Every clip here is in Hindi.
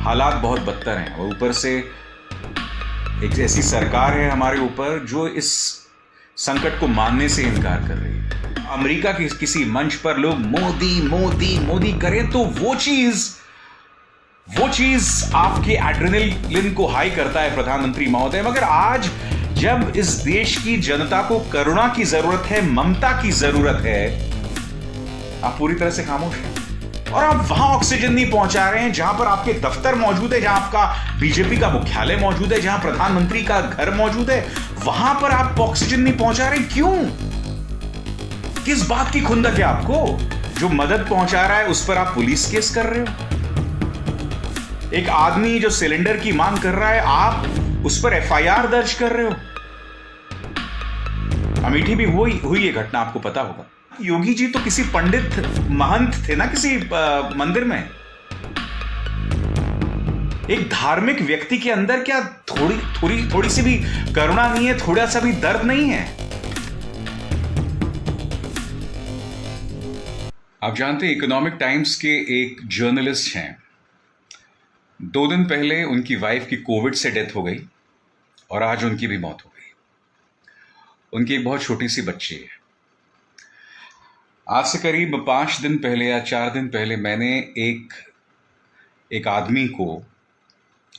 हालात बहुत बदतर हैं और ऊपर से एक ऐसी सरकार है हमारे ऊपर जो इस संकट को मानने से इनकार कर रही है। अमेरिका के किसी मंच पर लोग मोदी मोदी मोदी करें तो वो चीज आपके एड्रेनलिन को हाई करता है प्रधानमंत्री महोदय। मगर आज जब इस देश की जनता को करुणा की जरूरत है, ममता की जरूरत है, आप पूरी तरह से खामोश हैं और आप वहां ऑक्सीजन नहीं पहुंचा रहे हैं जहां पर आपके दफ्तर मौजूद है, जहां आपका बीजेपी का मुख्यालय मौजूद है, जहां प्रधानमंत्री का घर मौजूद है, वहां पर आप ऑक्सीजन नहीं पहुंचा रहे। क्यों? किस बात की खुंदक है आपको? जो मदद पहुंचा रहा है उस पर आप पुलिस केस कर रहे हो। एक आदमी जो सिलेंडर की मांग कर रहा है आप उस पर एफआईआर दर्ज कर रहे हो। अमेठी भी हुई ये घटना, आपको पता होगा। योगी जी तो किसी पंडित महंत थे ना किसी मंदिर में। एक धार्मिक व्यक्ति के अंदर क्या थोड़ी सी भी करुणा नहीं है, थोड़ा सा भी दर्द नहीं है? आप जानते हैं इकोनॉमिक टाइम्स के एक जर्नलिस्ट हैं, 2 दिन पहले उनकी वाइफ की कोविड से डेथ हो गई और आज उनकी भी मौत हो गई। उनकी एक बहुत छोटी सी बच्ची है। आज से करीब 5 दिन पहले या 4 दिन पहले मैंने एक आदमी को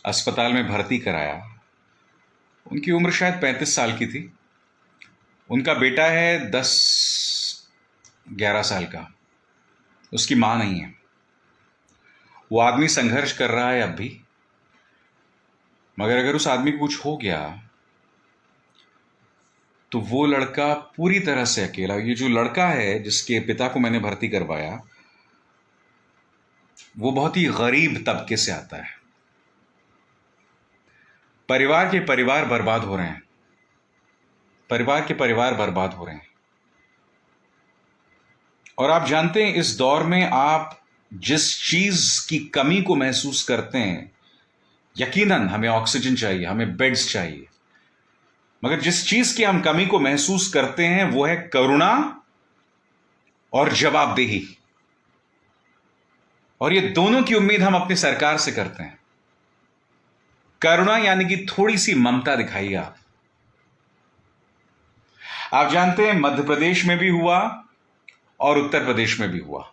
अस्पताल में भर्ती कराया। उनकी उम्र शायद 35 साल की थी। उनका बेटा है 10-11 साल का। उसकी मां नहीं है। वो आदमी संघर्ष कर रहा है अब भी, मगर अगर उस आदमी को कुछ हो गया तो वो लड़का पूरी तरह से अकेला। ये जो लड़का है जिसके पिता को मैंने भर्ती करवाया, वो बहुत ही गरीब तबके से आता है। परिवार के परिवार बर्बाद हो रहे हैं। परिवार के परिवार बर्बाद हो रहे हैं। और आप जानते हैं इस दौर में आप जिस चीज की कमी को महसूस करते हैं, यकीनन हमें ऑक्सीजन चाहिए, हमें बेड्स चाहिए, मगर जिस चीज की हम कमी को महसूस करते हैं वो है करुणा और जवाबदेही। और ये दोनों की उम्मीद हम अपनी सरकार से करते हैं। करुणा यानी कि थोड़ी सी ममता दिखाइए आप। आप जानते हैं मध्य प्रदेश में भी हुआ और उत्तर प्रदेश में भी हुआ।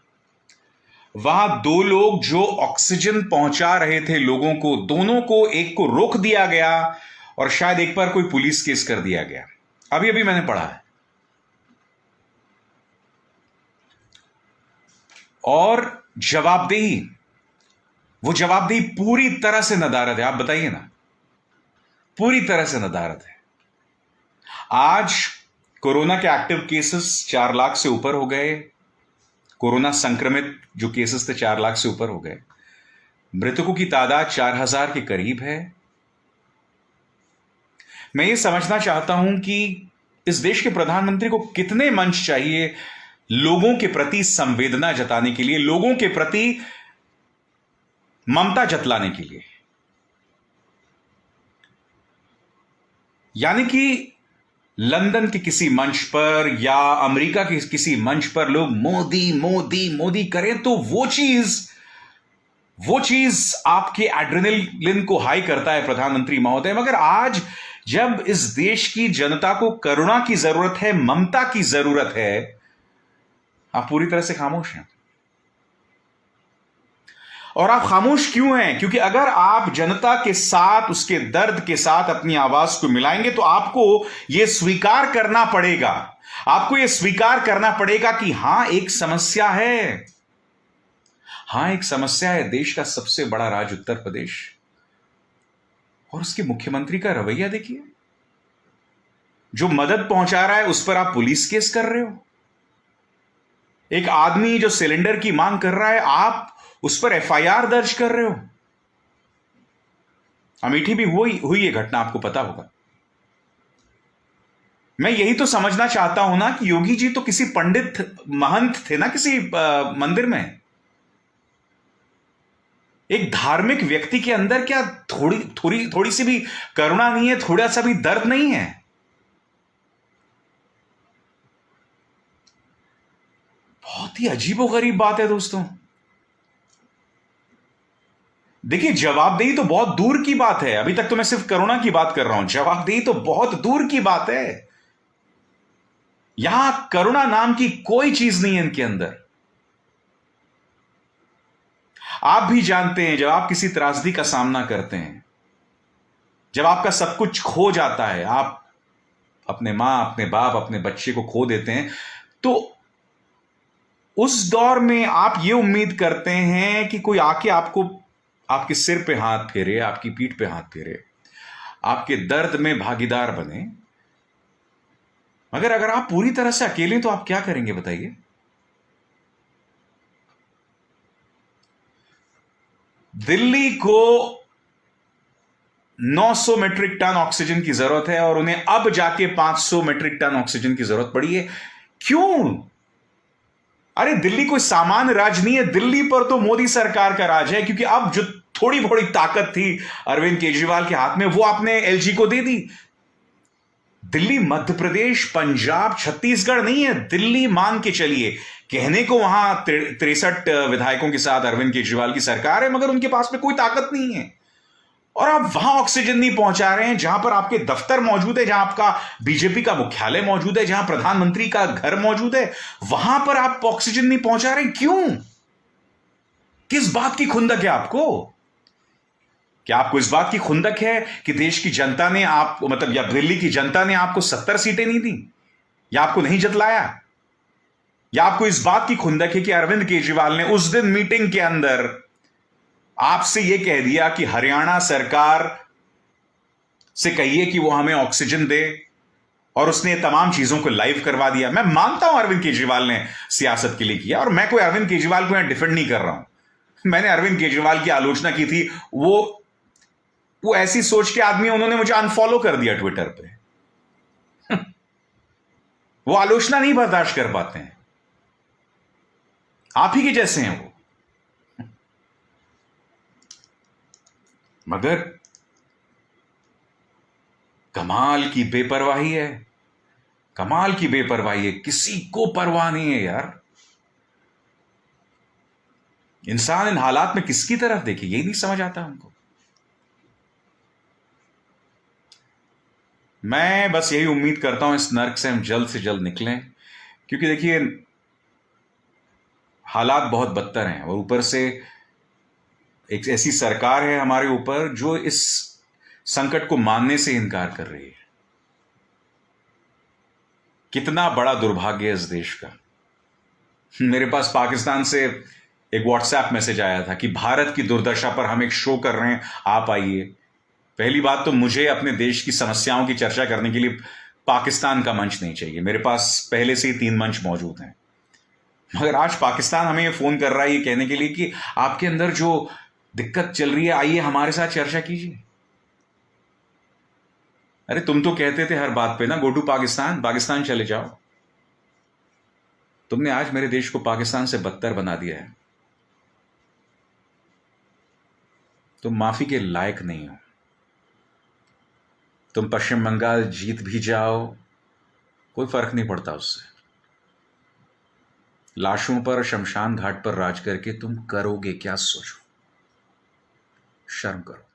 वहां 2 लोग जो ऑक्सीजन पहुंचा रहे थे लोगों को, दोनों को, एक को रोक दिया गया और शायद एक पर कोई पुलिस केस कर दिया गया। अभी मैंने पढ़ा है। और जवाबदेही, वो जवाबदेही पूरी तरह से नदारद है। आप बताइए ना, पूरी तरह से नदारद है। आज कोरोना के एक्टिव केसेस 4 लाख से ऊपर हो गए। कोरोना संक्रमित जो केसेस थे 4 लाख से ऊपर हो गए। मृतकों की तादाद 4000 के करीब है। मैं ये समझना चाहता हूं कि इस देश के प्रधानमंत्री को कितने मंच चाहिए लोगों के प्रति संवेदना जताने के लिए, लोगों के प्रति ममता जतलाने के लिए। यानी कि लंदन के किसी मंच पर या अमेरिका के किसी मंच पर लोग मोदी मोदी मोदी करें तो वो चीज आपके एड्रेनलिन को हाई करता है प्रधानमंत्री महोदय। मगर आज जब इस देश की जनता को करुणा की जरूरत है, ममता की जरूरत है, आप पूरी तरह से खामोश हैं। और आप खामोश क्यों हैं? क्योंकि अगर आप जनता के साथ, उसके दर्द के साथ अपनी आवाज को मिलाएंगे तो आपको यह स्वीकार करना पड़ेगा, आपको यह स्वीकार करना पड़ेगा कि हां एक समस्या है। हां एक समस्या है। देश का सबसे बड़ा राज्य उत्तर प्रदेश और उसके मुख्यमंत्री का रवैया देखिए। जो मदद पहुंचा रहा है उस पर आप पुलिस केस कर रहे हो। एक आदमी जो सिलेंडर की मांग कर रहा है आप उस पर एफआईआर दर्ज कर रहे हो। अमेठी भी हुई ये घटना, आपको पता होगा। मैं यही तो समझना चाहता हूं ना कि योगी जी तो किसी पंडित महंत थे ना किसी मंदिर में। एक धार्मिक व्यक्ति के अंदर क्या थोड़ी सी भी करुणा नहीं है, थोड़ा सा भी दर्द नहीं है? बहुत ही अजीबोगरीब बात है दोस्तों। देखिए, जवाबदेही तो बहुत दूर की बात है। अभी तक तो मैं सिर्फ करुणा की बात कर रहा हूं, जवाबदेही तो बहुत दूर की बात है। यहां करुणा नाम की कोई चीज नहीं है इनके अंदर। आप भी जानते हैं, जब आप किसी त्रासदी का सामना करते हैं, जब आपका सब कुछ खो जाता है, आप अपने मां, अपने बाप, अपने बच्चे को खो देते हैं, तो उस दौर में आप ये उम्मीद करते हैं कि कोई आके आपको, आपके सिर पे हाथ फेरे, आपकी पीठ पे हाथ फेरे, आपके दर्द में भागीदार बने। मगर अगर आप पूरी तरह से अकेले हैं, तो आप क्या करेंगे बताइए? दिल्ली को 900 मैट्रिक टन ऑक्सीजन की जरूरत है और उन्हें अब जाके 500 मैट्रिक टन ऑक्सीजन की जरूरत पड़ी है। क्यों? अरे दिल्ली कोई सामान्य राज्य नहीं है, दिल्ली पर तो मोदी सरकार का राज है, क्योंकि अब जो थोड़ी बड़ी ताकत थी अरविंद केजरीवाल के हाथ में, वो आपने एलजी को दे दी। दिल्ली मध्य प्रदेश, पंजाब, छत्तीसगढ़ नहीं है, दिल्ली मान के चलिए। कहने को वहां 63 विधायकों के साथ अरविंद केजरीवाल की सरकार है, मगर उनके पास में कोई ताकत नहीं है। और आप वहां ऑक्सीजन नहीं पहुंचा रहे हैं जहां पर आपके दफ्तर मौजूद है, जहां आपका बीजेपी का मुख्यालय मौजूद है, जहां प्रधानमंत्री का घर मौजूद है, वहां पर आप ऑक्सीजन नहीं पहुंचा रहे। क्यों? किस बात की खुंदक है आपको? क्या आपको इस बात की खुंदक है कि देश की जनता ने आप, मतलब या दिल्ली की जनता ने आपको 70 सीटें नहीं दी, या आपको नहीं जतलाया? या आपको इस बात की खुंदक है कि अरविंद केजरीवाल ने उस दिन मीटिंग के अंदर आपसे यह कह दिया कि हरियाणा सरकार से कहिए कि वो हमें ऑक्सीजन दे, और उसने तमाम चीजों को लाइव करवा दिया? मैं मानता हूं अरविंद केजरीवाल ने सियासत के लिए किया, और मैं कोई अरविंद केजरीवाल को यहां डिफेंड नहीं कर रहा हूं। मैंने अरविंद केजरीवाल की आलोचना की थी, वो ऐसी सोच के आदमी, उन्होंने मुझे अनफॉलो कर दिया ट्विटर पे। वो आलोचना नहीं बर्दाश्त कर पाते हैं, आप ही के जैसे हैं वो। मगर कमाल की बेपरवाही है, कमाल की बेपरवाही है, किसी को परवाह नहीं है यार। इंसान इन हालात में किसकी तरफ देखे, यही नहीं समझ आता हमको। मैं बस यही उम्मीद करता हूं इस नर्क से हम जल्द से जल्द निकलें, क्योंकि देखिए हालात बहुत बदतर हैं, और ऊपर से एक ऐसी सरकार है हमारे ऊपर जो इस संकट को मानने से इनकार कर रही है। कितना बड़ा दुर्भाग्य है इस देश का। मेरे पास पाकिस्तान से एक व्हाट्सएप मैसेज आया था कि भारत की दुर्दशा पर हम एक शो कर रहे हैं, आप आइए। पहली बात तो मुझे अपने देश की समस्याओं की चर्चा करने के लिए पाकिस्तान का मंच नहीं चाहिए, मेरे पास पहले से ही 3 मंच मौजूद हैं। मगर आज पाकिस्तान हमें ये फोन कर रहा है ये कहने के लिए कि आपके अंदर जो दिक्कत चल रही है, आइए हमारे साथ चर्चा कीजिए। अरे तुम तो कहते थे हर बात पे ना, गो टू पाकिस्तान, पाकिस्तान चले जाओ। तुमने आज मेरे देश को पाकिस्तान से बदतर बना दिया है। तुम माफी के लायक नहीं हो। तुम पश्चिम बंगाल जीत भी जाओ, कोई फर्क नहीं पड़ता उससे। लाशों पर, शमशान घाट पर राज करके तुम करोगे क्या? सोचो, शर्म करो।